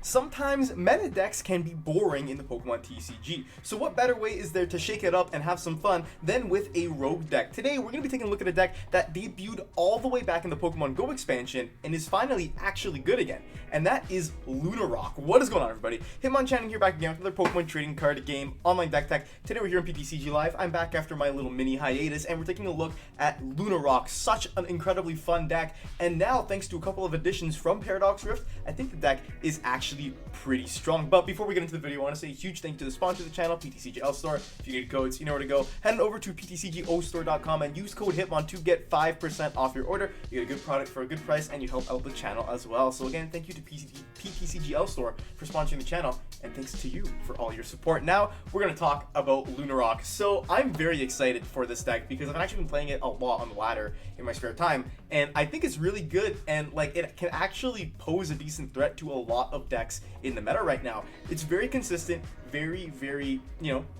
Sometimes meta decks can be boring in the Pokemon TCG, so what better way is there to shake it up and have some fun than with a rogue deck? Today we're going to be taking a look at a deck that debuted all the way back in the Pokemon Go expansion and is finally actually good again, and that is Lunatone. What is going on, everybody? Hitmonchan here, back again with another Pokemon trading card game online deck tech. Today we're here on PTCG Live. I'm back after my little mini hiatus, and we're taking a look at Lunatone. Such an incredibly fun deck, and now thanks to a couple of additions from Paradox Rift, I think the deck is actually pretty strong. But before we get into the video, I want to say a huge thank you to the sponsor of the channel, PTCG Store. If you need codes, you know where to go. Head on over to ptcgostore.com and use code HITMON to get 5% off your order. You get a good product for a good price, and you help out the channel as well. So again, thank you to PTCG Store for sponsoring the channel, and thanks to you for all your support. Now we're going to talk about Lunatone. So I'm very excited for this deck because I've actually been playing it a lot on the ladder in my spare time, and I think it's really good, and like it can actually pose a decent threat to a lot of decks in the meta right now. It's very consistent, very,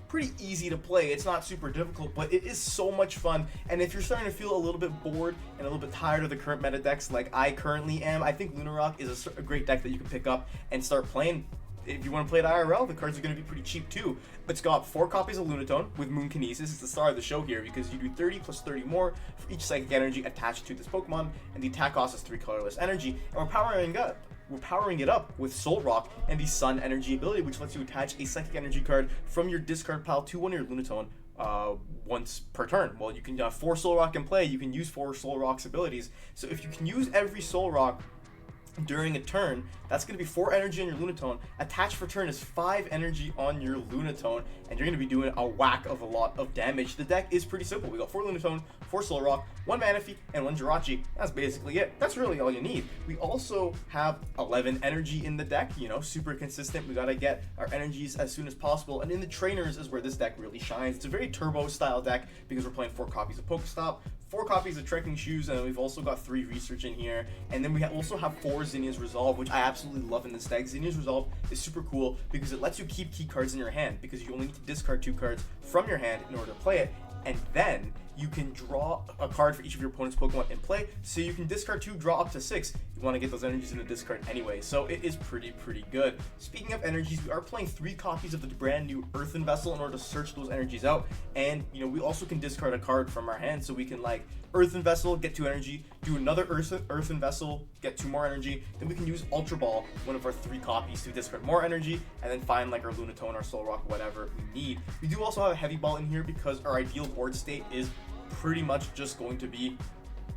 pretty easy to play. It's not super difficult, but it is so much fun. And if you're starting to feel a little bit bored and a little bit tired of the current meta decks like I currently am, I think Lunatone is a great deck that you can pick up and start playing. If you want to play it IRL, the cards are going to be pretty cheap too. It's got 4 copies of Lunatone with Moon Kinesis. It's the star of the show here because you do 30 plus 30 more for each psychic energy attached to this Pokemon, and the attack cost is 3 colorless energy, and we're powering it up with Solrock and the Sun Energy ability, which lets you attach a psychic energy card from your discard pile to one of your Lunatone once per turn. Well, you can 4 Solrock in play. You can use 4 Solrock's abilities. So if you can use every Solrock during a turn, that's going to be 4 energy on your Lunatone. Attached for turn is 5 energy on your Lunatone, and you're going to be doing a whack of a lot of damage. The deck is pretty simple. We got 4 Lunatone, 4 Solrock, 1 Manaphy, and 1 Jirachi. That's basically it. That's really all you need. We also have 11 energy in the deck, super consistent. We got to get our energies as soon as possible, and in the trainers is where this deck really shines. It's a very turbo style deck because we're playing 4 copies of PokéStop, 4 copies of Trekking Shoes, and we've also got 3 Research in here. And then we also have 4 Zinnia's Resolve, which I absolutely love in this deck. Zinnia's Resolve is super cool because it lets you keep key cards in your hand because you only need to discard 2 cards from your hand in order to play it. And then you can draw a card for each of your opponent's Pokemon in play, so you can discard 2, draw up to 6. You want to get those energies in the discard anyway, so it is pretty good. Speaking of energies, we are playing 3 copies of the brand new Earthen Vessel in order to search those energies out, and we also can discard a card from our hand, so we can Earthen Vessel, get 2 energy, do another Earthen Vessel, get 2 more energy, then we can use Ultra Ball, one of our 3 copies, to discard more energy, and then find our Lunatone or Solrock, whatever we need. We do also have a Heavy Ball in here because our ideal board state is pretty much just going to be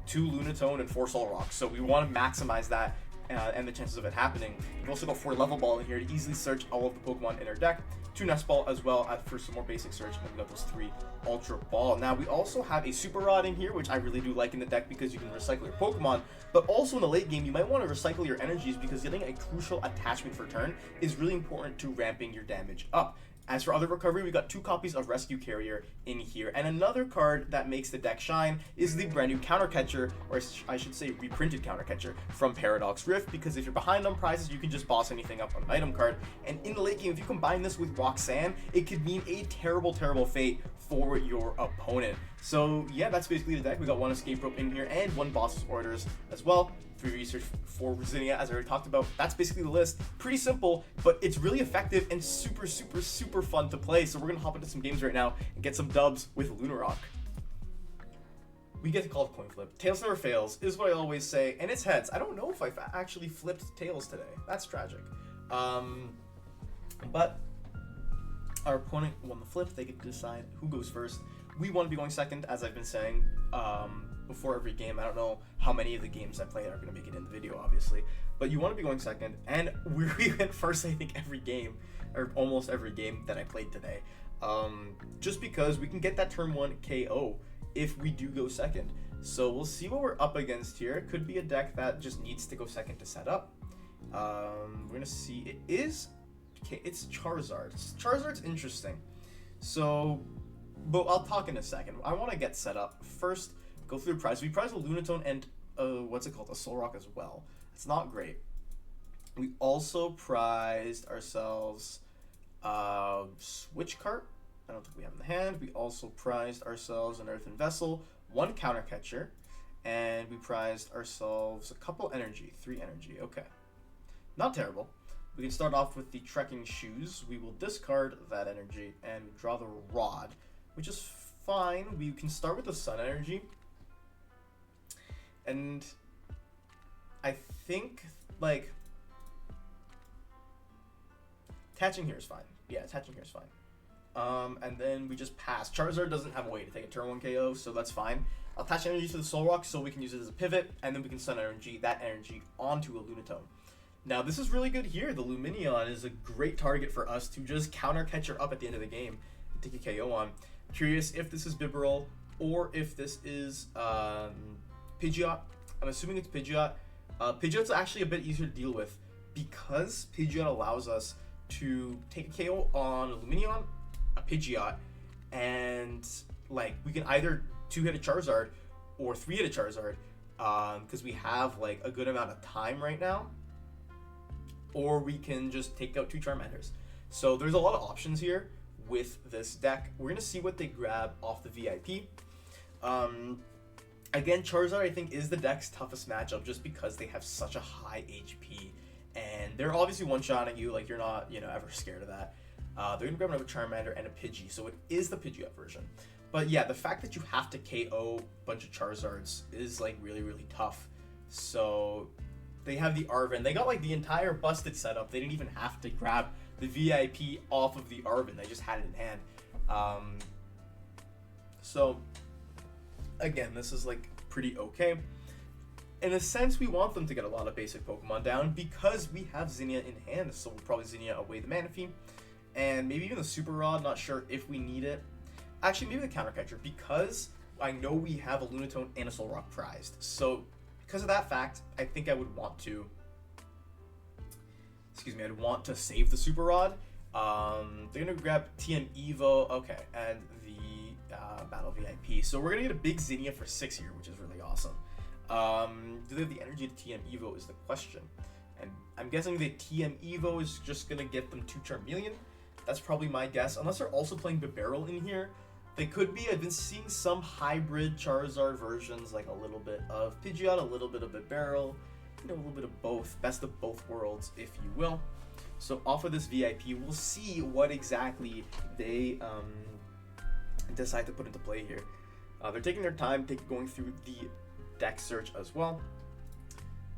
2 Lunatone and 4 Solrock, so we want to maximize that and the chances of it happening. We've also got 4 Level Ball in here to easily search all of the Pokemon in our deck, 2 Nest Ball as well for some more basic search, and we've got those 3 Ultra Ball. Now we also have a Super Rod in here, which I really do like in the deck because you can recycle your Pokemon, but also in the late game you might want to recycle your energies because getting a crucial attachment for turn is really important to ramping your damage up. As for other recovery, we got 2 copies of Rescue Carrier in here, and another card that makes the deck shine is the brand new Counter Catcher, or I should say reprinted Counter Catcher from Paradox Rift, because if you're behind on prizes, you can just boss anything up on an item card, and in the late game, if you combine this with Roxanne, it could mean a terrible fate for your opponent. So yeah, that's basically the deck. We got 1 Escape Rope in here and 1 Boss's Orders as well. 3 Research, 4 Zinnia, as I already talked about. That's basically the list. Pretty simple, but it's really effective and super fun to play. So we're gonna hop into some games right now and get some dubs with Lunatone. We get to call it coin flip. Tails never fails is what I always say, and it's heads. I don't know if I've actually flipped tails today. That's tragic. But our opponent won the flip. They get to decide who goes first. We want to be going second, as I've been saying before every game. I don't know how many of the games I play are going to make it in the video, obviously, but you want to be going second, and we went first, I think, every game, or almost every game that I played today, just because we can get that turn 1 KO if we do go second. So we'll see what we're up against here. It could be a deck that just needs to go second to set up. We're going to see. It's Charizard. Charizard's interesting. So, but I'll talk in a second. I want to get set up. First, go through the prize. We prized a Lunatone and a Solrock as well. It's not great. We also prized ourselves Switch Cart. I don't think we have in the hand. We also prized ourselves an Earthen Vessel, 1 Counter Catcher, and we prized ourselves a couple energy, 3 energy. Okay, not terrible. We can start off with the Trekking Shoes. We will discard that energy and draw the Rod, which is fine. We can start with the Sun energy. And I think, like, attaching here is fine. Yeah, attaching here is fine. And then we just pass. Charizard doesn't have a way to take a turn 1 KO, so that's fine. I'll attach energy to the Solrock so we can use it as a pivot, and then we can Sun energy that energy onto a Lunatone. Now, this is really good here. The Lumineon is a great target for us to just counter Catcher up at the end of the game and take a KO on. Curious if this is Bibarel or if this is Pidgeot. I'm assuming it's Pidgeot. Pidgeot's actually a bit easier to deal with because Pidgeot allows us to take a KO on a Lumineon, a Pidgeot, and like we can either 2-hit a Charizard or 3-hit a Charizard because we have like a good amount of time right now, or we can just take out 2 Charmanders. So there's a lot of options here with this deck. We're gonna see what they grab off the VIP. Again, Charizard I think is the deck's toughest matchup just because they have such a high HP. And they're obviously one-shotting you, like you're not, ever scared of that. They're gonna grab another Charmander and a Pidgey, so it is the Pidgeot version. But yeah, the fact that you have to KO a bunch of Charizards is like really, really tough. So they have the Arven. They got like the entire busted setup. They didn't even have to grab the VIP off of the Arven. They just had it in hand. So again, this is like pretty okay. In a sense, we want them to get a lot of basic Pokemon down because we have Zinnia in hand, so we'll probably Zinnia away the Manaphy. And maybe even the Super Rod, not sure if we need it. Actually, maybe the Counter Catcher, because I know we have a Lunatone and a Solrock prized. So, because of that fact, I think I would want to... I'd want to save the Super Rod. They're going to grab TM Evo, okay, and the Battle VIP. So we're going to get a big Zinnia for 6 here, which is really awesome. Do they have the energy to TM Evo is the question. And I'm guessing the TM Evo is just going to get them 2 Charmeleon. That's probably my guess. Unless they're also playing Bibarel in here. They could be. I've been seeing some hybrid Charizard versions, like a little bit of Pidgeot, a little bit of Bibarel, a little bit of both. Best of both worlds, if you will. So off of this VIP, we'll see what exactly they decide to put into play here. They're taking their time, going through the deck search as well.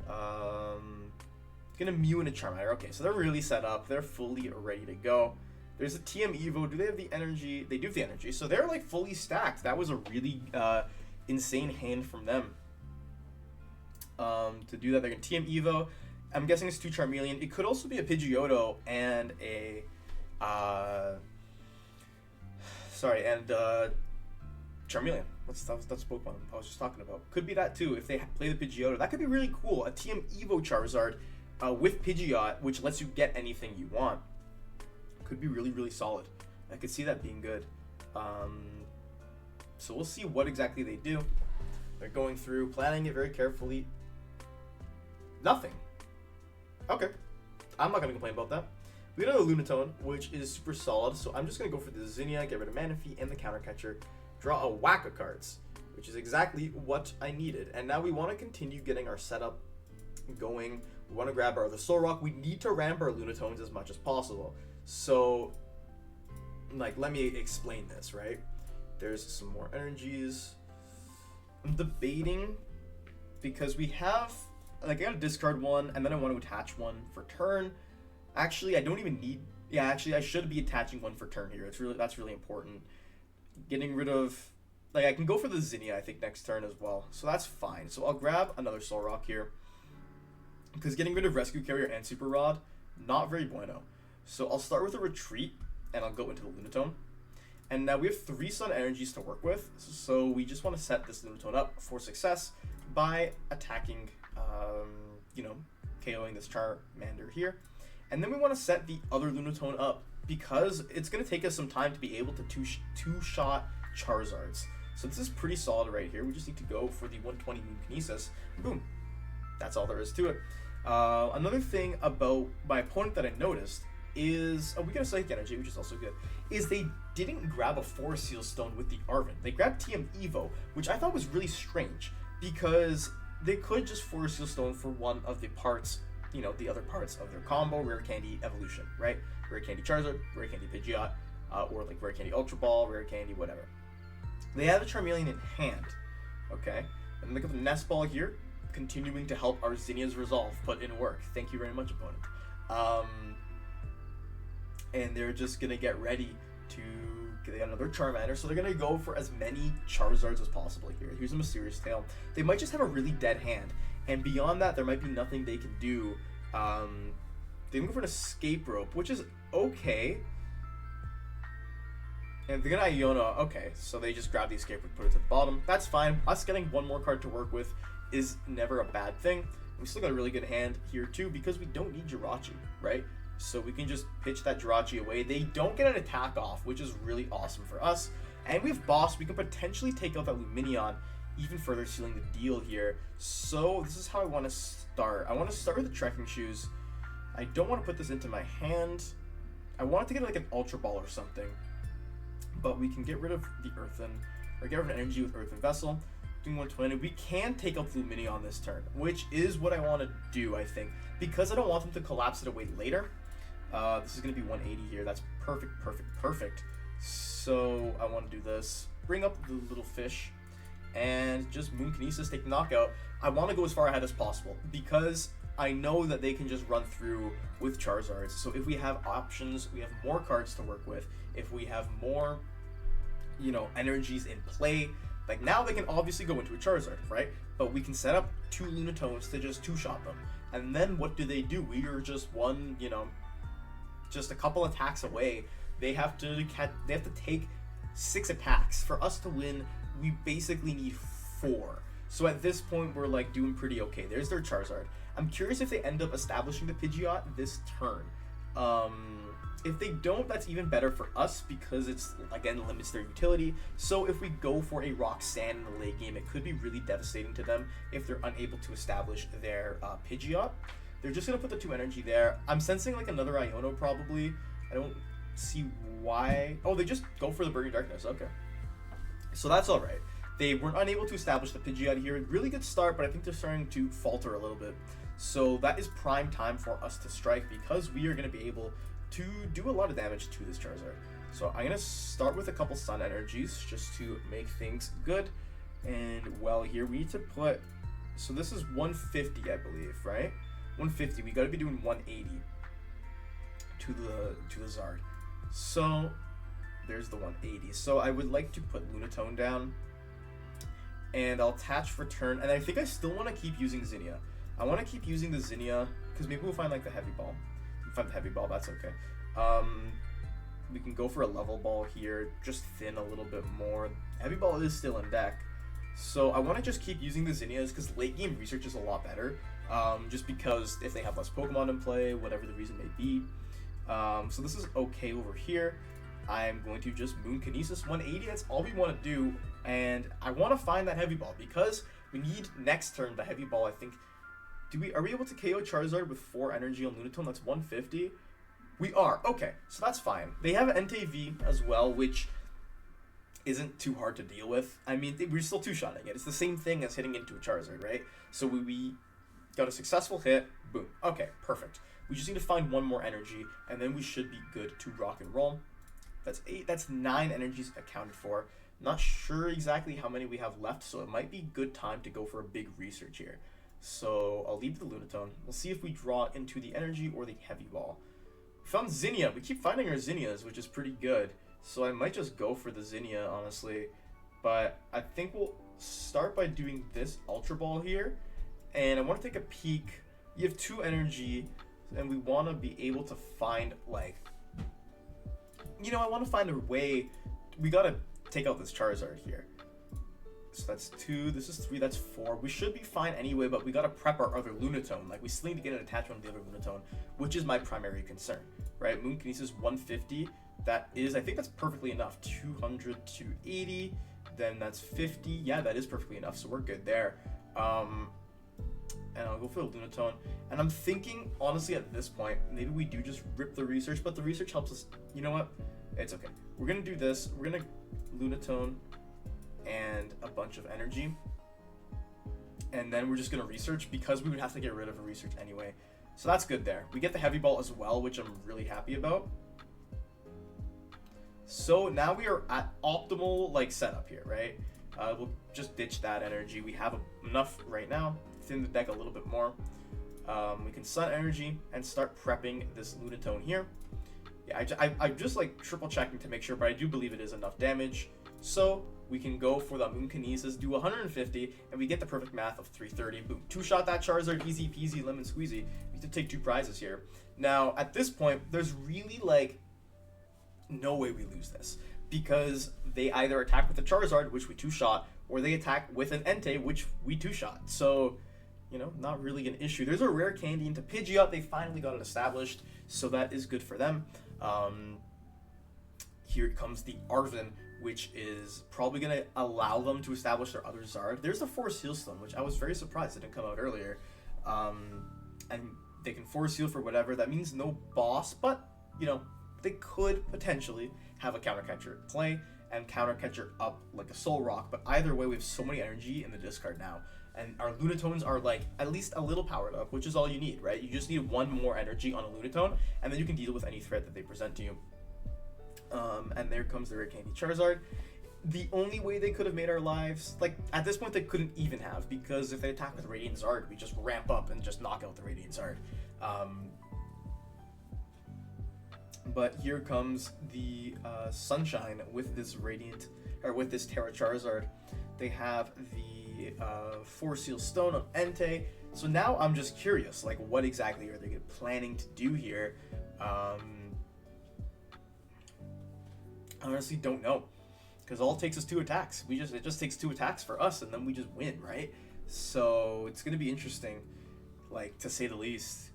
Gonna Mew and a Charmander. Okay, so they're really set up. They're fully ready to go. There's a TM Evo. Do they have the energy? They do have the energy. So they're like fully stacked. That was a really insane hand from them. To do that, they're gonna TM Evo. I'm guessing it's 2 Charmeleon. It could also be a Pidgeotto and a Charmeleon. That's Pokemon I was just talking about. Could be that too if they play the Pidgeotto. That could be really cool. A TM Evo Charizard with Pidgeot, which lets you get anything you want. Could be really, really solid. I could see that being good. So we'll see what exactly they do. They're going through, planning it very carefully. Nothing. Okay. I'm not going to complain about that. We got a Lunatone, which is super solid, so I'm just going to go for the Zinnia, get rid of Manaphy and the Counter Catcher, draw a whack of cards, which is exactly what I needed. And now we want to continue getting our setup going. We want to grab our other Solrock. We need to ramp our Lunatones as much as possible. So, like, let me explain this, right? There's some more energies. I'm debating because we have, like, I gotta discard one and then I want to attach one for turn. Actually, I don't even need, yeah, actually I should be attaching one for turn here. That's really important. Getting rid of, like, I can go for the Zinnia, I think, next turn as well. So that's fine. So I'll grab another Solrock here because getting rid of Rescue Carrier and Super Rod, not very bueno. So I'll start with a Retreat and I'll go into the Lunatone. And now we have 3 Sun energies to work with, so we just want to set this Lunatone up for success by attacking, KOing this Charmander here. And then we want to set the other Lunatone up because it's going to take us some time to be able to two-shot Charizards. So this is pretty solid right here. We just need to go for the 120 Moon Kinesis. Boom. That's all there is to it. Another thing about my opponent that I noticed is, we got a Psychic Energy, which is also good, is they didn't grab a Forest Seal Stone with the Arven. They grabbed TM Evo, which I thought was really strange, because they could just Forest Seal Stone for one of the parts you know, the other parts of their combo, Rare Candy Evolution, right? Rare Candy Charizard, Rare Candy Pidgeot, or like Rare Candy Ultra Ball, Rare Candy, whatever. They have a Charmeleon in hand, okay? And look at the Nest Ball here, continuing to help our Zinnia's resolve put in work. Thank you very much, opponent. And they're just gonna get ready to get another Charmander, so they're gonna go for as many Charizards as possible here. Here's a Mysterious Tail. They might just have a really dead hand, and beyond that, there might be nothing they can do. They go for an Escape Rope, which is okay. And they're gonna Iona. Okay, so they just grab the Escape Rope, put it to the bottom. That's fine. Us getting one more card to work with is never a bad thing. We still got a really good hand here too, because we don't need Jirachi, right? So we can just pitch that Jirachi away. They don't get an attack off, which is really awesome for us. And we have Boss. We can potentially take out that Lumineon, even further sealing the deal here. So this is how I want to start. I want to start with the Trekking Shoes. I don't want to put this into my hand. I want to get like an Ultra Ball or something. But we can get rid of the Earthen, or get rid of an energy with Earthen Vessel. Doing 120. We can take out the Lumineon this turn, which is what I want to do, I think. Because I don't want them to collapse it away later. This is going to be 180 here. That's perfect, perfect, perfect. So I want to do this. Bring up the little fish. And just Moon Kinesis, take the knockout. I want to go as far ahead as possible, because I know that they can just run through with Charizards. So if we have options, we have more cards to work with. If we have more, you know, energies in play, like now they can obviously go into a Charizard, right? But we can set up 2 Lunatones to just 2-shot them. And then what do? We are just one, you know, just a couple attacks away. They have to take 6 attacks. For us to win, we basically need 4. So at this point, we're like doing pretty okay. There's their Charizard. I'm curious if they end up establishing the Pidgeot this turn. If they don't, that's even better for us, because it's, again, limits their utility. So if we go for a Roxanne in the late game, it could be really devastating to them if they're unable to establish their Pidgeot. They're just going to put the 2 energy there. I'm sensing like another Iono probably. I don't see why. Oh, they just go for the Burning Darkness. Okay. So that's all right. They were unable to establish the Pidgeot here. Really good start, but I think they're starting to falter a little bit. So that is prime time for us to strike, because we are going to be able to do a lot of damage to this Charizard. So I'm going to start with a couple Sun Energies just to make things good. And well, here we need to put, so this is 150, I believe, right? 150. We got to be doing 180 to the Zard. So there's the 180. So I would like to put Lunatone down, and I'll attach for turn. And I think I still want to keep using Zinnia. I want to keep using the Zinnia, because maybe we'll find like the Heavy Ball. If we find the Heavy Ball, that's okay. We can go for a Level Ball here, just thin a little bit more. Heavy Ball is still in deck. So I want to just keep using the Zinnias, because late game research is a lot better. Just because if they have less Pokemon in play, whatever the reason may be. So this is okay over here. I'm going to just Moon Kinesis 180. That's all we want to do. And I want to find that Heavy Ball, because we need next turn the Heavy Ball, I think. Are we able to KO Charizard with 4 energy on Lunatone? That's 150. We are. Okay, so that's fine. They have NTV as well, which isn't too hard to deal with. I mean, we're still 2-shotting it. It's the same thing as hitting into a Charizard, right? So we got a successful hit. Boom. Okay, perfect. We just need to find 1 more energy, and then we should be good to rock and roll. That's 8. That's 9 energies accounted for. Not sure exactly how many we have left, so it might be good time to go for a big research here. So I'll leave the Lunatone. We'll see if we draw into the energy or the Heavy Ball. We found Zinnia. We keep finding our Zinnias, which is pretty good. So I might just go for the Zinnia, honestly. But I think we'll start by doing this Ultra Ball here. And I want to take a peek. You have 2 energy, and we want to be able to find, like, you know, I want to find a way. We got to take out this Charizard here. So that's 2, this is 3, that's 4. We should be fine anyway, but we gotta prep our other Lunatone. Like, we still need to get an attachment of the other Lunatone, which is my primary concern, right? Moon Kinesis 150, that is, I think that's perfectly enough. 200 to 80, then that's 50. Yeah, that is perfectly enough, so we're good there. And I'll go for the Lunatone. And I'm thinking, honestly, at this point, maybe we do just rip the research, but the research helps us. You know what? It's okay. We're gonna do this. We're gonna Lunatone and a bunch of energy, and then we're just gonna research, because we would have to get rid of a research anyway. So that's good there. We get the heavy ball as well, which I'm really happy about. So now we are at optimal like setup here, right? We'll just ditch that energy. We have enough right now. Thin the deck a little bit more. We can Sun Energy and start prepping this Lunatone here. Yeah, I'm just like triple checking to make sure, but I do believe it is enough damage. So we can go for the Moon Kinesis, do 150, and we get the perfect math of 330. Boom. Two-shot that Charizard, easy peasy, lemon squeezy. We need to take 2 prizes here. Now, at this point, there's really like no way we lose this, because they either attack with the Charizard, which we 2-shot, or they attack with an Entei, which we 2-shot. So, you know, not really an issue. There's a rare candy into Pidgeot. They finally got it established, so that is good for them. Here comes the Arven, which is probably going to allow them to establish their other Zard. There's the Force Heal Stone, which I was very surprised didn't come out earlier. And they can Force Heal for whatever. That means no boss, but, you know, they could potentially have a Counter Catcher play and Counter Catcher up like a Solrock. But either way, we have so many energy in the discard now. And our Lunatones are like at least a little powered up, which is all you need, right? You just need 1 more energy on a Lunatone, and then you can deal with any threat that they present to you. And there comes the Rare Candy Charizard. The only way they could have made our lives, like at this point they couldn't even have, because if they attack with Radiant Zard, we just ramp up and just knock out the Radiant Zard. But here comes the Sunshine with this Radiant, or with this Terra Charizard. They have the Force Seal Stone on Entei. So now I'm just curious, like what exactly are they planning to do here? I honestly don't know, because all it takes is 2 attacks. It just takes 2 attacks for us, and then we just win, right? So it's gonna be interesting, like to say the least.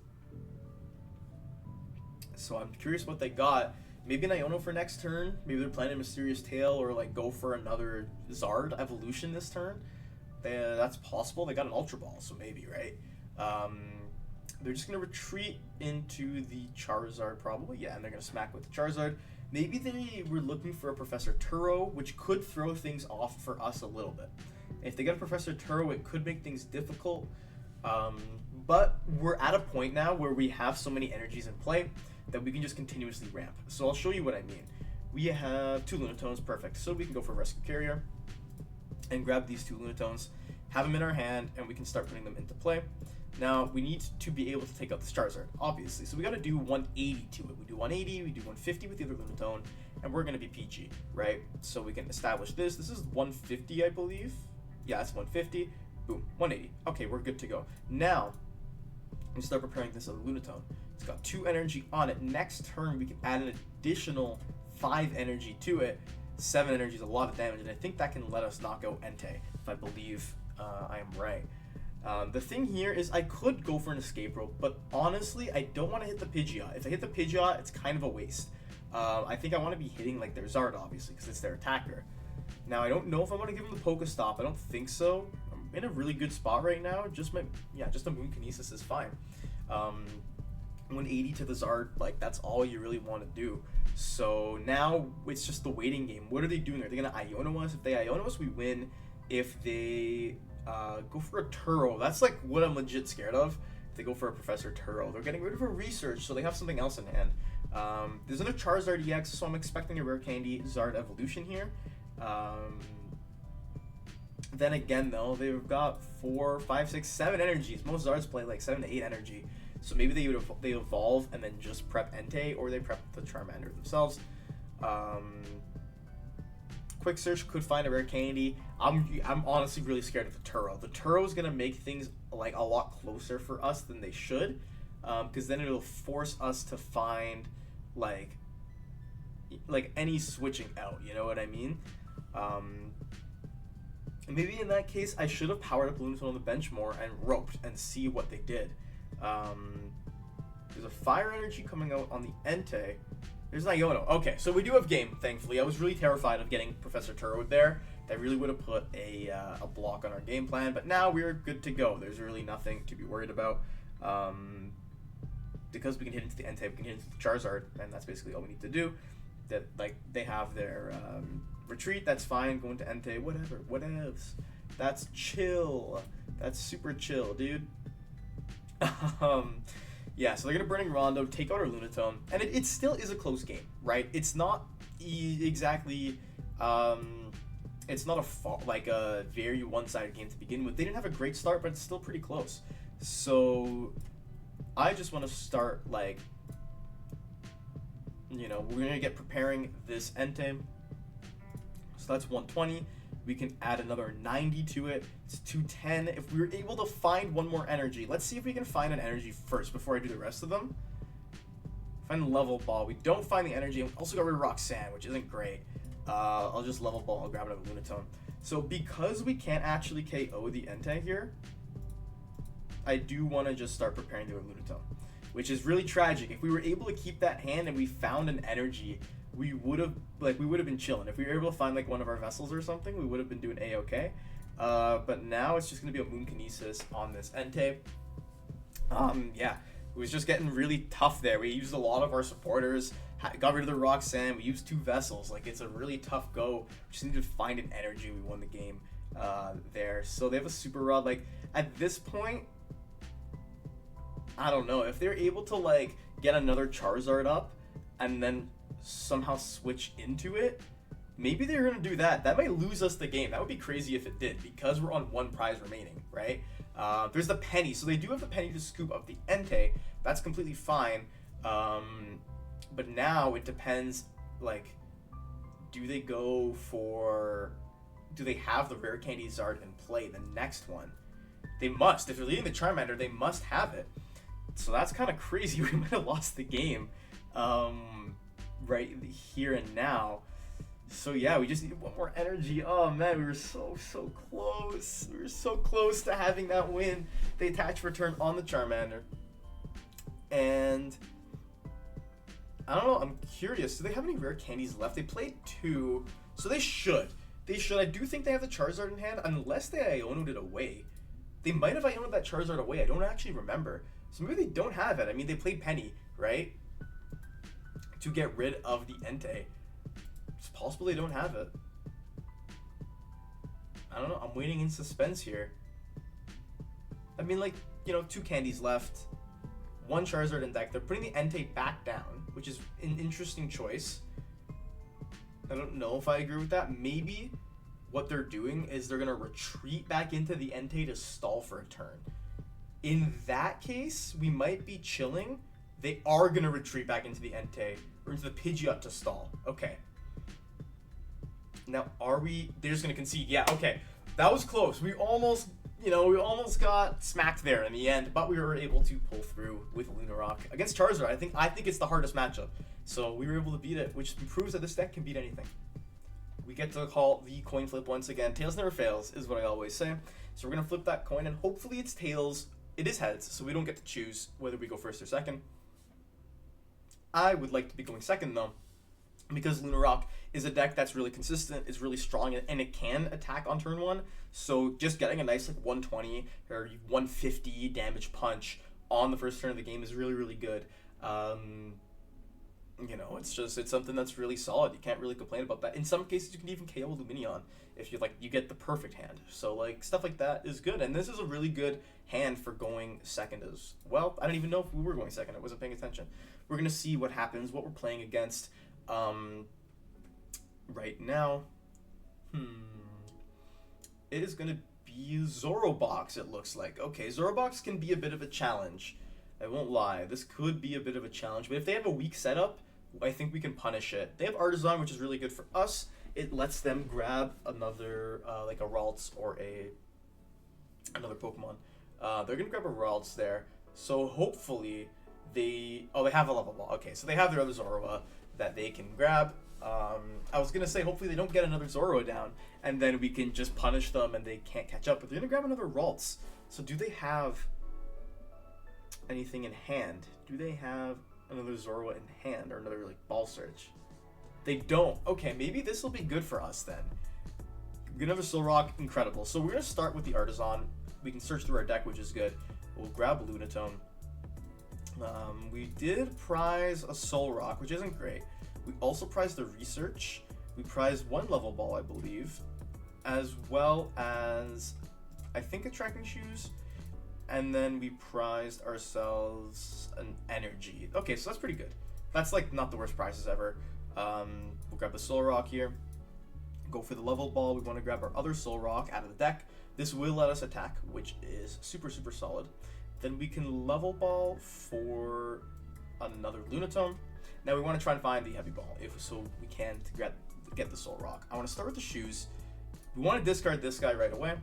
So I'm curious what they got. Maybe an Iono for next turn. Maybe they're planning a Mysterious Tail, or like go for another Zard evolution this turn. That's possible. They got an Ultra Ball, so maybe, right? They're just gonna retreat into the Charizard probably. Yeah, and they're gonna smack with the Charizard. Maybe they were looking for a Professor Turo, which could throw things off for us a little bit. If they get a Professor Turo, it could make things difficult. But we're at a point now where we have so many energies in play that we can just continuously ramp. So I'll show you what I mean. We have 2 Lunatones, perfect. So we can go for Rescue Carrier and grab these 2 Lunatones, have them in our hand, and we can start putting them into play. Now, we need to be able to take out this Charizard, obviously. So we got to do 180 to it. We do 180, we do 150 with the other Lunatone, and we're going to be PG, right? So we can establish this. This is 150, I believe. Yeah, it's 150. Boom, 180. Okay, we're good to go. Now, we start preparing this other Lunatone. It's got 2 energy on it. Next turn, we can add an additional 5 energy to it. 7 energy is a lot of damage, and I think that can let us knock out Entei, if I believe I am right. The thing here is I could go for an Escape Rope, but honestly, I don't want to hit the Pidgeot. If I hit the Pidgeot, it's kind of a waste. I think I want to be hitting like their Zard, obviously, because it's their attacker. Now, I don't know if I want to give them the PokéStop. I don't think so. I'm in a really good spot right now. Just a Moon Kinesis is fine. 180 to the Zard, like that's all you really want to do. So now it's just the waiting game. What are they doing? Are they gonna Iono us? If they Iono us, we win. If they go for a Turo, that's like what I'm legit scared of. If they go for a Professor Turo, they're getting rid of a Research, so they have something else in hand. There's another Charizard EX, so I'm expecting a Rare Candy Zard evolution here. Then again, though, they've got 4, 5, 6, 7 energies. Most Zards play like 7 to 8 energy. So maybe they evolve and then just prep Entei, or they prep the Charmander themselves. Quick Search could find a Rare Candy. I'm honestly really scared of the Turo. The Turo is gonna make things like a lot closer for us than they should, because then it'll force us to find like any switching out. You know what I mean? Maybe in that case, I should have powered up Lunatone on the bench more and roped and see what they did. There's a Fire Energy coming out on the Entei. There's an Iono. Okay, so we do have game, thankfully. I was really terrified of getting Professor Turo there. That really would have put a block on our game plan, but now we're good to go. There's really nothing to be worried about. Because we can hit into the Entei, we can hit into the Charizard, and that's basically all we need to do. That they have their retreat, that's fine. Going to Entei, whatever, whatevs. That's chill. That's super chill, dude. Yeah, so they're gonna Burning Rondo, take out our Lunatone, and it still is a close game, right? It's not exactly, it's not a very one-sided game to begin with. They didn't have a great start, but it's still pretty close. So I just want to start, like, you know, we're gonna get preparing this Entei. So that's 120. We can add another 90 to it. It's 210. If we were able to find one more energy, let's see if we can find an energy first before I do the rest of them. Find the Level Ball. We don't find the energy. We also got rid of Roxanne, which isn't great. I'll just Level Ball. I'll grab another Lunatone. So because we can't actually KO the Entei here, I do want to just start preparing the Lunatone, which is really tragic. If we were able to keep that hand and we found an energy, we would have been chilling. If we were able to find like one of our vessels or something, we would have been doing a-okay. But now it's just gonna be a Moon Kinesis on this Entei. Yeah, it was just getting really tough there. We used a lot of our supporters, got rid of the Roxanne. We used 2 vessels. Like, it's a really tough go. We just needed to find an energy. We won the game there. So they have a Super Rod. Like, at this point, I don't know if they're able to like get another Charizard up and then somehow switch into it. Maybe they're gonna do that. That might lose us the game. That would be crazy if it did, because we're on 1 prize remaining, right? There's the penny, so they do have the penny to scoop up the Entei. That's completely fine. But now it depends. Like, do they have the rare candy Zard in play? The next one, they must. If they're leading the Charmander, they must have it. So that's kind of crazy. We might have lost the game. Right here and now. So yeah, we just need one more energy. Oh man, we were so close. We were so close to having that win. They attach return on the Charmander. And I don't know, I'm curious. Do they have any rare candies left? They played 2, so they should. I do think they have the Charizard in hand, unless they Iono'd it away. They might have Iono'd that Charizard away. I don't actually remember. So maybe they don't have it. I mean, they played Penny, right? To get rid of the Entei. It's possible they don't have it. I don't know. I'm waiting in suspense here. I mean, like, you know, 2 candies left. 1 Charizard in deck. They're putting the Entei back down, which is an interesting choice. I don't know if I agree with that. Maybe what they're doing is they're going to retreat back into the Entei to stall for a turn. In that case, we might be chilling. They are going to retreat back into the Entei or into the Pidgeot to stall. Okay. Now, they're just going to concede. Yeah, okay. That was close. We almost got smacked there in the end, but we were able to pull through with Lunatone against Charizard. I think it's the hardest matchup. So we were able to beat it, which proves that this deck can beat anything. We get to call the coin flip once again. Tails never fails, is what I always say. So we're going to flip that coin, and hopefully it's tails. It is heads, so we don't get to choose whether we go first or second. I would like to be going second, though, because Lunatone is a deck that's really consistent, is really strong, and it can attack on turn 1. So just getting a nice like 120 or 150 damage punch on the first turn of the game is really, really good. You know, it's something that's really solid. You can't really complain about that. In some cases, you can even KO Lumineon if you get the perfect hand. So like stuff like that is good, and this is a really good hand for going second as well. I don't even know if we were going second. I wasn't paying attention. We're gonna see what happens, what we're playing against. Right now, it is gonna be Zoro Box. It looks like. Okay, Zoro Box can be a bit of a challenge. I won't lie. This could be a bit of a challenge, but if they have a weak setup, I think we can punish it. They have Artisan, which is really good for us. It lets them grab another, like a Ralts or another Pokemon. They're gonna grab a Ralts there. So hopefully they have a Level Ball. Okay, so they have their other Zoroa that they can grab. I was gonna say hopefully they don't get another Zoro down, and then we can just punish them and they can't catch up. But they're gonna grab another Ralts. So do they have anything in hand? Do they have another Zoroa in hand or another like Ball Search? They don't. Okay, maybe this will be good for us then. We're gonna have a Solrock, incredible. So we're gonna start with the Artisan. We can search through our deck, which is good. We'll grab Lunatone. We did prize a Solrock, which isn't great. We also prized the Research. We prized 1 Level Ball, I believe, as well as I think a Trekking Shoes. and then we prized ourselves an energy. Okay, so that's pretty good. That's like not the worst prizes ever. We'll grab the Solrock here. Go for the Level Ball. We want to grab our other Solrock out of the deck. This will let us attack, which is super, super solid. Then we can Level Ball for another Lunatone. Now we want to try and find the Heavy Ball, if so we can to get the Solrock. I want to start with the shoes. We want to discard this guy right away.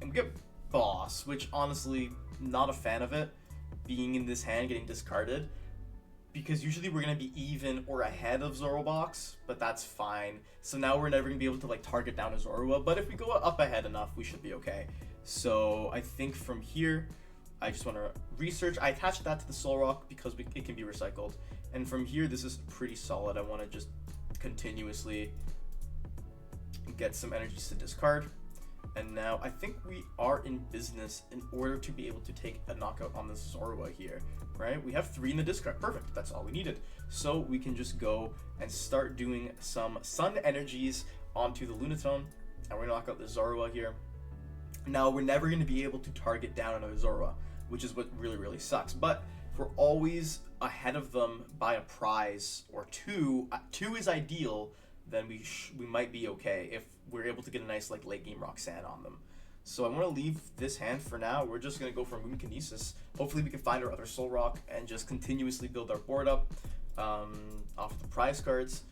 And we get Boss, which honestly, not a fan of it being in this hand, getting discarded. Because usually we're going to be even or ahead of Zorobox, but that's fine. So now we're never going to be able to like target down a Zorua, but if we go up ahead enough, we should be okay. So I think from here, I just want to research. I attached that to the Solrock because it can be recycled. And from here, this is pretty solid. I want to just continuously get some energies to discard. And now I think we are in business in order to be able to take a knockout on the Zorua here, right? We have 3 in the discard. Perfect. That's all we needed. So we can just go and start doing some Sun energies onto the Lunatone. And we're going to knock out the Zorua here. Now, we're never going to be able to target down another Zorua, which is what really, really sucks. But if we're always ahead of them by a prize or 2, 2 is ideal, then we might be okay if we're able to get a nice like late game Roxanne on them. So I want to leave this hand for now. We're just going to go for Moon Kinesis. Hopefully we can find our other Solrock and just continuously build our board up off the prize cards.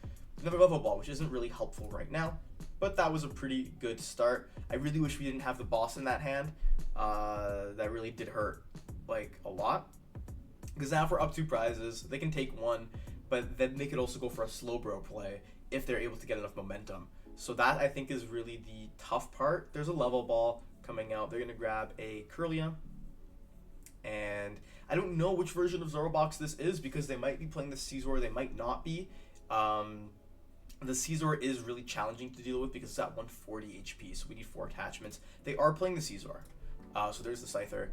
Another Level Ball, which isn't really helpful right now, but that was a pretty good start. I really wish we didn't have the boss in that hand. That really did hurt like a lot. Because now if we're up 2 prizes, they can take 1, but then they could also go for a Slowbro play if they're able to get enough momentum. So that I think is really the tough part. There's a Level Ball coming out. They're going to grab a Kirlia. And I don't know which version of Zorobox this is because they might be playing the Scizor, they might not be. The Scizor is really challenging to deal with because it's at 140 HP, so we need 4 attachments. They are playing the Scizor, so there's the Scyther.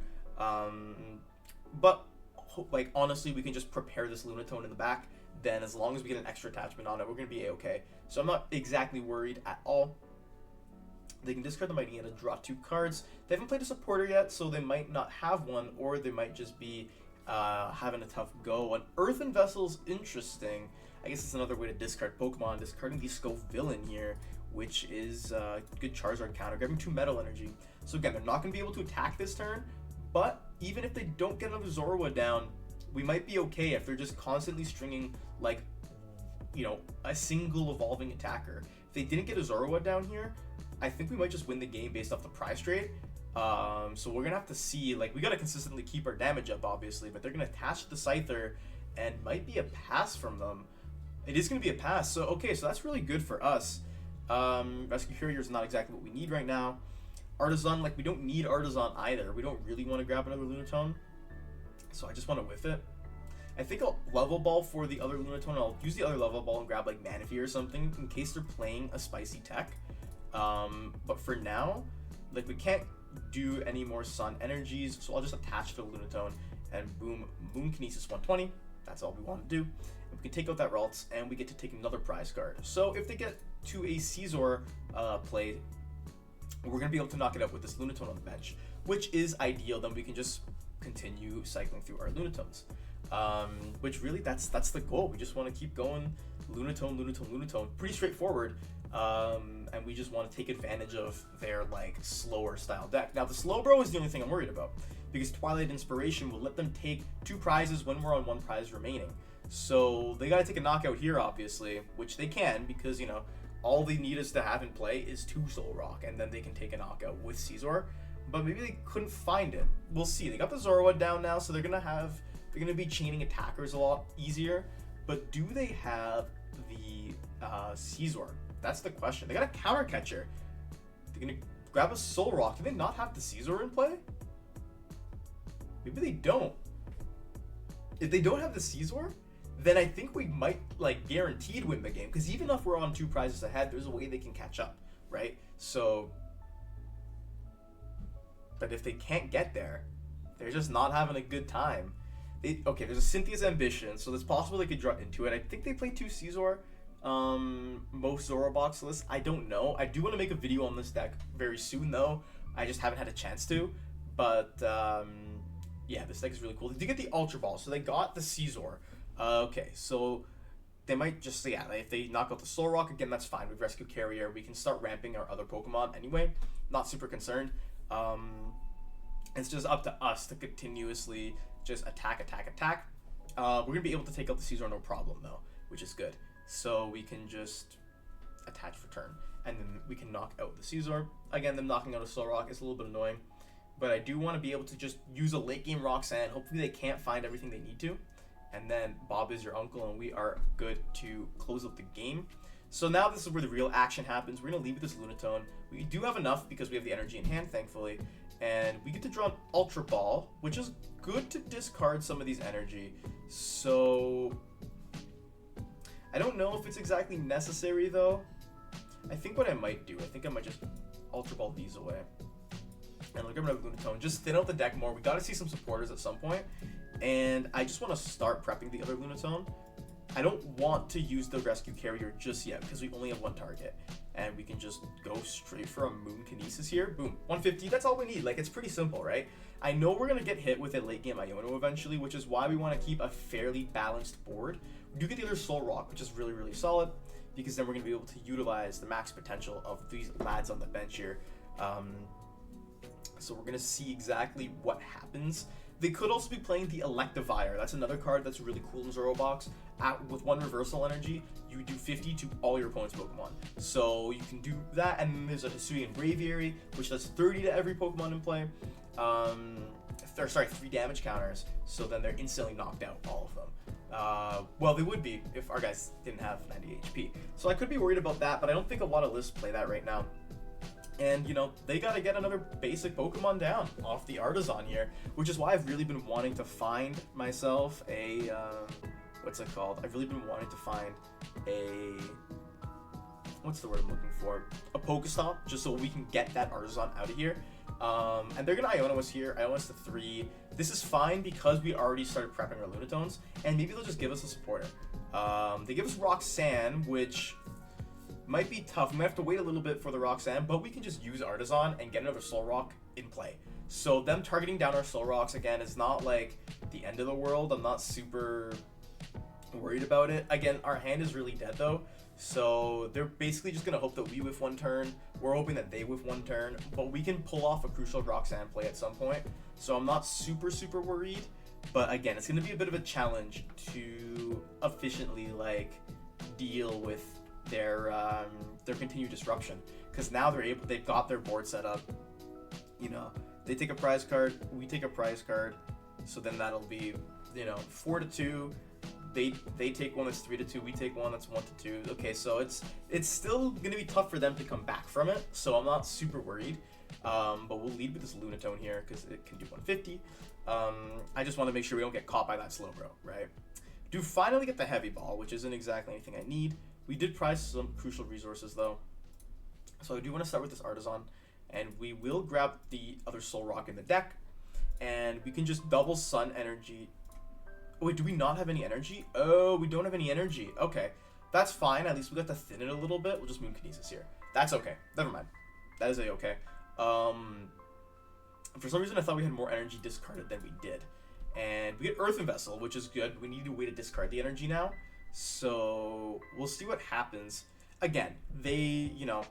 But like honestly, we can just prepare this Lunatone in the back. Then as long as we get an extra attachment on it, we're going to be a-okay. So I'm not exactly worried at all. They can discard the Mighty and draw 2 cards. They haven't played a supporter yet, so they might not have one, or they might just be having a tough go. An Earthen Vessel's interesting. I guess it's another way to discard Pokemon. Discarding the Scovillain here, which is a good Charizard counter. Grabbing 2 Metal Energy. So again, they're not going to be able to attack this turn, but even if they don't get another Zorua down, we might be okay if they're just constantly stringing, like, you know, a single evolving attacker. If they didn't get a Zorua down here, I think we might just win the game based off the prize trade. So we're going to have to see, like, we got to consistently keep our damage up, obviously, but they're going to attach the Scyther and might be a pass from them. It is going to be a pass. So, okay, so that's really good for us. Rescue Carrier is not exactly what we need right now. Artisan, like, we don't need Artisan either. We don't really want to grab another Lunatone. So I just want to whiff it. I think I'll Level Ball for the other Lunatone. I'll use the other Level Ball and grab like Manaphy or something in case they're playing a spicy tech. But for now, like we can't do any more Sun energies, so I'll just attach to the Lunatone and boom, Moon Kinesis 120. That's all we want to do. And we can take out that Ralts and we get to take another prize card. So if they get to a Scizor play, we're going to be able to knock it out with this Lunatone on the bench, which is ideal. Then we can just continue cycling through our Lunatones. Which really, that's the goal. We just want to keep going Lunatone, Lunatone, Lunatone. Pretty straightforward. And we just want to take advantage of their like slower style deck. Now the Slowbro is the only thing I'm worried about because Twilight Inspiration will let them take 2 prizes when we're on 1 prize remaining. So they got to take a knockout here, obviously, which they can because, you know, all they need us to have in play is 2 Solrock, and then they can take a knockout with Scizor. But maybe they couldn't find it. We'll see. They got the Zorua down now, so they're gonna be chaining attackers a lot easier. But do they have the Scizor? That's the question. They got a counter catcher. They're gonna grab a Solrock. Do they not have the Scizor in play? Maybe they don't. If they don't have the Scizor, then I think we might like guaranteed win the game. Because even if we're on 2 prizes ahead, there's a way they can catch up, right? So, but if they can't get there, they're just not having a good time. Okay, there's a Cynthia's Ambition, so it's possible they could draw into it. I think they play 2 Scizor. Most Zorobox lists, I don't know. I do want to make a video on this deck very soon, though. I just haven't had a chance to. But yeah, this deck is really cool. They did get the Ultra Ball, so they got the Zoro. Okay, so they might just, yeah, if they knock out the Solrock, again, that's fine. We've Rescue Carrier. We can start ramping our other Pokemon anyway. Not super concerned. It's just up to us to continuously just attack. We're going to be able to take out the Zoro no problem, though, which is good. So we can just attach for turn, and then we can knock out the Zoro. Again, them knocking out a Solrock is a little bit annoying, but I do want to be able to just use a late game Roxanne. Hopefully they can't find everything they need to, and then Bob is your uncle, and we are good to close out the game. So now this is where the real action happens. We're going to leave with this Lunatone. We do have enough because we have the energy in hand, thankfully, and we get to draw an Ultra Ball, which is good to discard some of these energy. So I don't know if it's exactly necessary, though. I think what I might do, I might just Ultra Ball these away. And look at another Lunatone. Just thin out the deck more. We got to see some supporters at some point. And I just want to start prepping the other Lunatone. I don't want to use the Rescue Carrier just yet because we only have one target. And we can just go straight for a Moon Kinesis here. Boom. 150. That's all we need. Like, it's pretty simple, right? I know we're going to get hit with a late game Iono eventually, which is why we want to keep a fairly balanced board. We do get the other Solrock, which is really, really solid, because then we're going to be able to utilize the max potential of these lads on the bench here. So we're going to see exactly what happens. They could also be playing the Electivire. That's another card that's really cool in Zoro box. With one reversal energy, you do 50 to all your opponent's Pokemon. So you can do that, and then there's a Hisuian Braviary, which does 30 to every Pokemon in play. 3 damage counters, so then they're instantly knocked out, all of them. Well, they would be if our guys didn't have 90 HP. So I could be worried about that, but I don't think a lot of lists play that right now. And, you know, they got to get another basic Pokemon down off the Artisan here, which is why I've really been wanting to find myself a, what's it called? I've really been wanting to find a, what's the word I'm looking for? A PokéStop, just so we can get that Artisan out of here. And they're going to Iono us here. Iono us to 3. This is fine because we already started prepping our Lunatones, and maybe they'll just give us a supporter. They give us Roxanne, which might be tough. We might have to wait a little bit for the Roxanne, but we can just use Artisan and get another Solrock in play. So them targeting down our Solrocks again is not like the end of the world. I'm not super worried about it. Again, our hand is really dead though, so they're basically just gonna hope that we whiff one turn. We're hoping that they whiff one turn, but we can pull off a crucial Roxanne play at some point. So I'm not super worried, but again, it's gonna be a bit of a challenge to efficiently like deal with their continued disruption, because now they've got their board set up. You know, they take a prize card, we take a prize card, so then that'll be, you know, 4-2. They take one that's 3-2, we take one that's 1-2. Okay, so it's still gonna be tough for them to come back from it, so I'm not super worried. But we'll lead with this Lunatone here because it can do 150. I just want to make sure we don't get caught by that Slowbro, right? Do finally get the Heavy Ball, which isn't exactly anything I need. We did prize some crucial resources though, so I do want to start with this Artisan, and we will grab the other Solrock in the deck, and we can just double Sun energy. Oh, wait, do we not have any energy? Oh, we don't have any energy. Okay, that's fine. At least we got to thin it a little bit. We'll just Moon Kinesis here. That's okay. Never mind. That is a-okay. For some reason, I thought we had more energy discarded than we did. And we get Earthen Vessel, which is good. We need a way to discard the energy now. So we'll see what happens. Again, they, you know,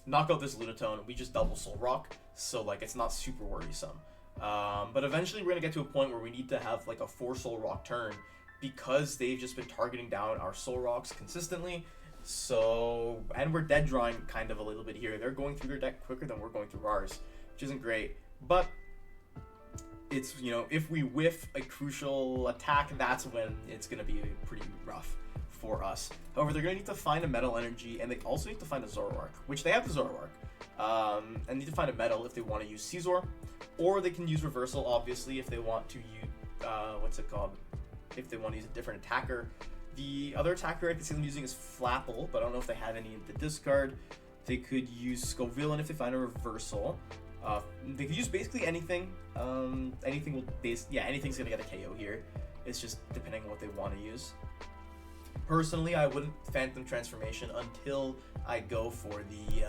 knock out this Lunatone. We just double Solrock. So, like, it's not super worrisome. But eventually we're going to get to a point where we need to have, like, a 4 Solrock turn because they've just been targeting down our Solrocks consistently. So, and we're dead drawing kind of a little bit here. They're going through their deck quicker than we're going through ours, which isn't great. But it's, you know, if we whiff a crucial attack, that's when it's going to be pretty rough for us. However, they're going to need to find a Metal Energy, and they also need to find a Zoroark, which they have the Zoroark. And need to find a Metal if they want to use Scizor, or they can use Reversal, obviously, if they want to use, what's it called? If they want to use a different attacker. The other attacker I can see them using is Flapple, but I don't know if they have any in the discard. They could use Scovillain if they find a Reversal. They could use basically anything. Anything's gonna get a KO here. It's just depending on what they want to use. Personally, I wouldn't Phantom Transformation until I go for the,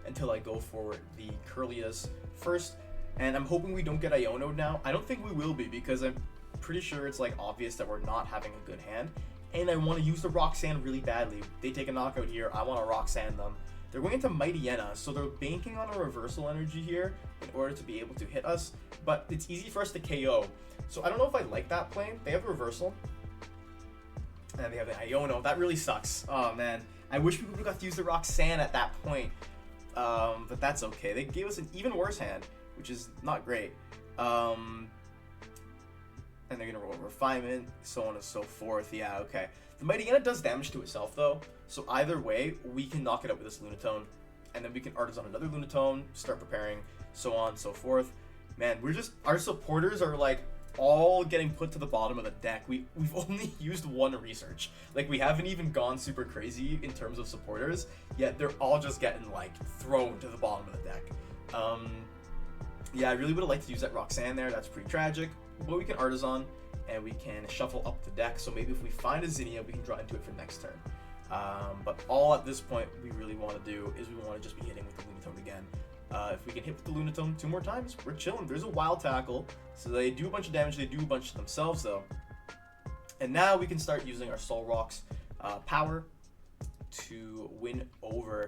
until I go for the Curlias first. And I'm hoping we don't get Iono'd now. I don't think we will be, because I'm pretty sure it's like obvious that we're not having a good hand. And I want to use the Roxanne really badly. They take a knockout here, I want to Roxanne them. They're going into Mightyena, so they're banking on a reversal energy here in order to be able to hit us. But it's easy for us to KO. So I don't know if I like that play. They have the reversal. And they have the Iono. That really sucks. Oh man. I wish we would have got to use the Roxanne at that point. But that's okay. They gave us an even worse hand, which is not great. And they're going to roll Refinement, so on and so forth. Yeah, okay. The Mightyena does damage to itself, though. So either way, we can knock it out with this Lunatone. And then we can Artisan another Lunatone, start preparing, so on and so forth. Man, our supporters are like all getting put to the bottom of the deck. We've only used one research. Like, we haven't even gone super crazy in terms of supporters, yet they're all just getting like thrown to the bottom of the deck. Yeah, I really would have liked to use that Roxanne there. That's pretty tragic. But we can Artisan, and we can shuffle up the deck. So maybe if we find a Zinnia, we can draw into it for next turn. But all at this point we really want to do is we want to just be hitting with the Lunatone again. If we can hit with the Lunatone 2 more times, we're chilling. There's a Wild Tackle, so they do a bunch of damage. They do a bunch to themselves, though. And now we can start using our Solrock's power to win over.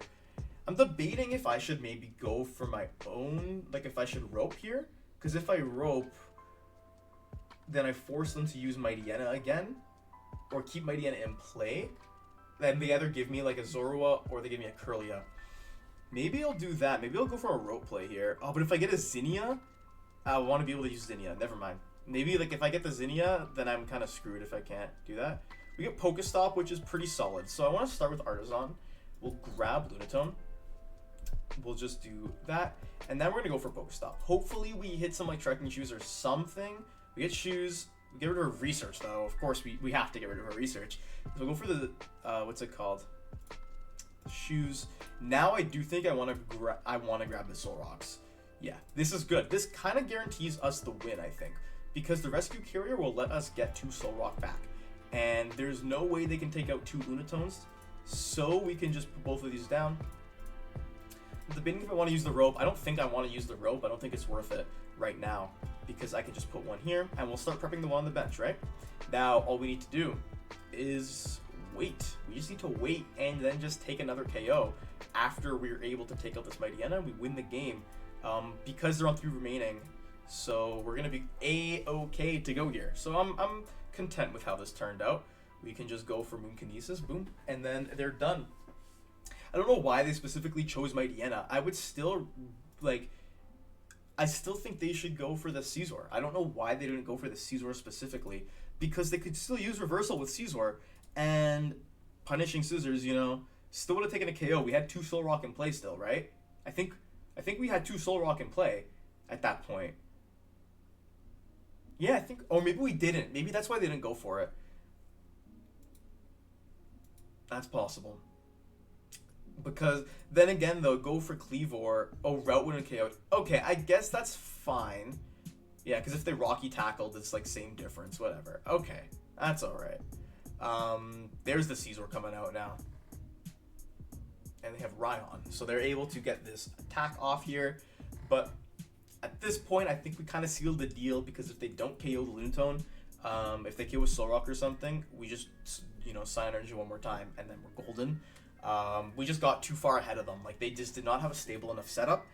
I'm debating if I should maybe go for my own, like if I should rope here. Because if I rope, then I force them to use Mightyena again, or keep Mightyena in play. Then they either give me like a Zoro or they give me a Curlia. Maybe I'll do that. Maybe I'll go for a rope play here. Oh, but if I get a Zinnia, I want to be able to use Zinnia. Never mind. Maybe like if I get the Zinnia, then I'm kind of screwed if I can't do that. We get PokéStop, which is pretty solid. So I want to start with Artisan. We'll grab Lunatone. We'll just do that. And then we're going to go for PokéStop. Hopefully we hit some like Trekking Shoes or something. We get Shoes. We get rid of Research, though. Of course, we have to get rid of our Research. So we'll go for the, what's it called? Shoes. Now I do think I want to grab the Solrocks. Yeah, this is good. This kind of guarantees us the win, I think, because the Rescue Carrier will let us get 2 Solrock back, and there's no way they can take out 2 Lunatones, so we can just put both of these down. Debating if I want to use the rope. I don't think I want to use the rope. I don't think it's worth it right now, because I can just put one here, and we'll start prepping the one on the bench, right? Now, all we need to do is wait. We just need to wait and then just take another KO after we're able to take out this Mightyena. We win the game because they're on 3 remaining. So we're going to be A-okay to go here. So I'm content with how this turned out. We can just go for Moonkinesis, boom, and then they're done. I don't know why they specifically chose Mightyena. I would still, like, I still think they should go for the Scizor. I don't know why they didn't go for the Scizor specifically, because they could still use Reversal with Scizor, and Punishing Scissors, you know, still would have taken a KO. We had 2 Solrock in play still, right? I think we had 2 Solrock in play at that point. Yeah, I think, or maybe we didn't. Maybe that's why they didn't go for it. That's possible. Because then again, they'll go for Cleavor. Oh, Route wouldn't KO. Okay, I guess that's fine. Yeah, because if they Rocky Tackled, it's like same difference, whatever. Okay, that's all right. There's the Scizor coming out now. And they have Raihan. So they're able to get this attack off here. But at this point, I think we kind of sealed the deal, because if they don't KO the Lunatone, if they KO with Solrock or something, we just, you know, Sign Energy one more time, and then we're golden. We just got too far ahead of them. Like, they just did not have a stable enough setup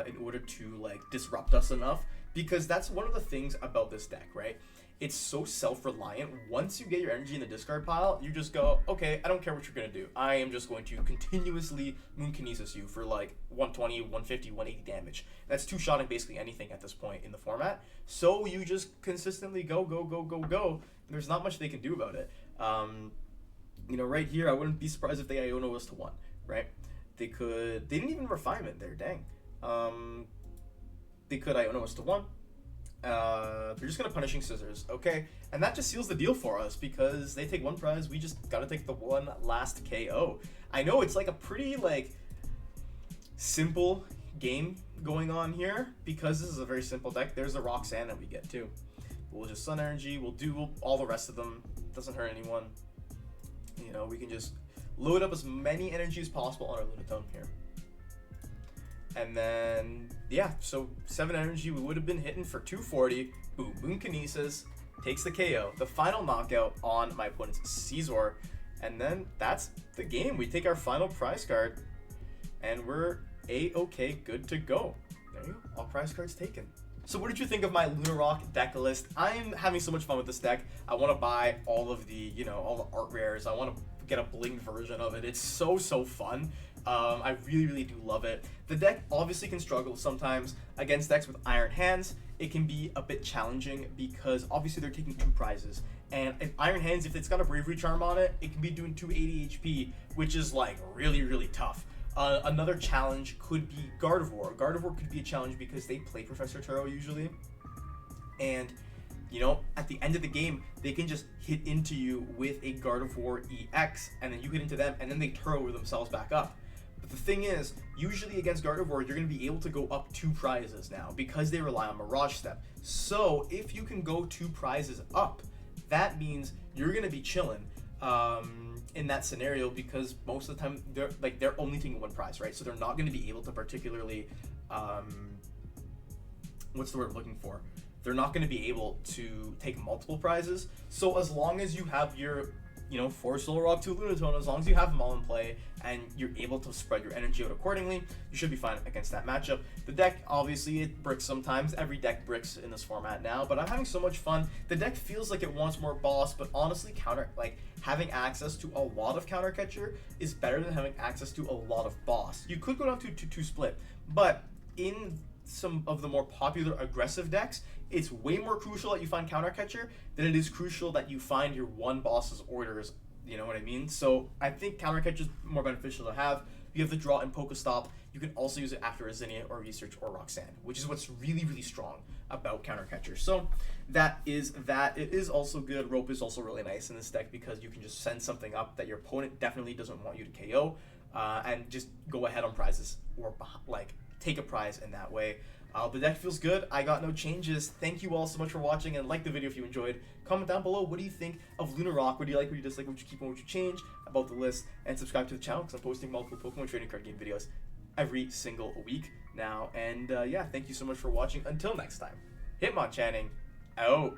in order to, like, disrupt us enough. Because that's one of the things about this deck, right? It's so self-reliant. Once you get your energy in the discard pile, you just go, okay, I don't care what you're going to do. I am just going to continuously Moonkinesis you for like 120, 150, 180 damage. That's 2-shotting basically anything at this point in the format. So you just consistently go, go, go, go, go. There's not much they can do about it. You know, right here, I wouldn't be surprised if they Iono us to 1, right? They didn't even Refinement there, dang. They could Iono us to 1. They're just gonna Punishing Scissors, okay, and that just seals the deal for us, because they take 1 prize. We just gotta take the one last KO. I know it's like a pretty like simple game going on here, because this is a very simple deck. There's a Roxanne that we get too. We'll just Sun Energy. We'll do all the rest of them. Doesn't hurt anyone. You know, we can just load up as many energy as possible on our Lunatone here. And then, yeah, so 7 energy, we would have been hitting for 240. Boom, boom, Kinesis takes the KO, the final knockout on my opponent's Caesar. And then that's the game. We take our final prize card, and we're A-okay, good to go. There you go, all prize cards taken. So what did you think of my Lunatone deck list? I'm having so much fun with this deck. I want to buy all of the, you know, all the art rares. I want to get a blinged version of it. It's so fun. I really do love it. The deck obviously can struggle sometimes against decks with Iron Hands. It can be a bit challenging because obviously they're taking 2 prizes. And if Iron Hands, if it's got a Bravery Charm on it, it can be doing 280 HP, which is like really tough. Another challenge could be Gardevoir. Gardevoir could be a challenge because they play Professor Turo usually. And, you know, at the end of the game, they can just hit into you with a Gardevoir EX, and then you hit into them, and then they Turo themselves back up. But the thing is, usually against Gardevoir, you're going to be able to go up 2 prizes now because they rely on Mirage Step. So if you can go 2 prizes up, that means you're going to be chilling in that scenario, because most of the time they're only taking 1 prize, right? So they're not going to be able to particularly what's the word I'm looking for? They're not going to be able to take multiple prizes. So as long as you have your, you know, 4 Solrock, 2 Lunatone, as long as you have them all in play and you're able to spread your energy out accordingly, you should be fine against that matchup. The deck, obviously, it bricks sometimes. Every deck bricks in this format now, but I'm having so much fun. The deck feels like it wants more boss, but honestly, having access to a lot of counter catcher is better than having access to a lot of boss. You could go down to 2 split, but in some of the more popular aggressive decks, it's way more crucial that you find counter catcher than it is crucial that you find your 1 boss's orders. You know what I mean? So I think counter catcher is more beneficial to have. You have the draw in PokéStop. You can also use it after a Zinnia or Research or Roxanne, which is what's really strong about counter catcher. So that is that. It is also good. Rope is also really nice in this deck because you can just send something up that your opponent definitely doesn't want you to KO, and just go ahead on prizes or like take a prize in that way. The deck feels good. I got no changes. Thank you all so much for watching, and like the video if you enjoyed. Comment down below, what do you think of Lunatone? What do you like, what do you dislike, what you keep, and what you change about the list, and subscribe to the channel because I'm posting multiple Pokemon trading card game videos every single week now. And yeah, thank you so much for watching. Until next time, Hitmonchanting out.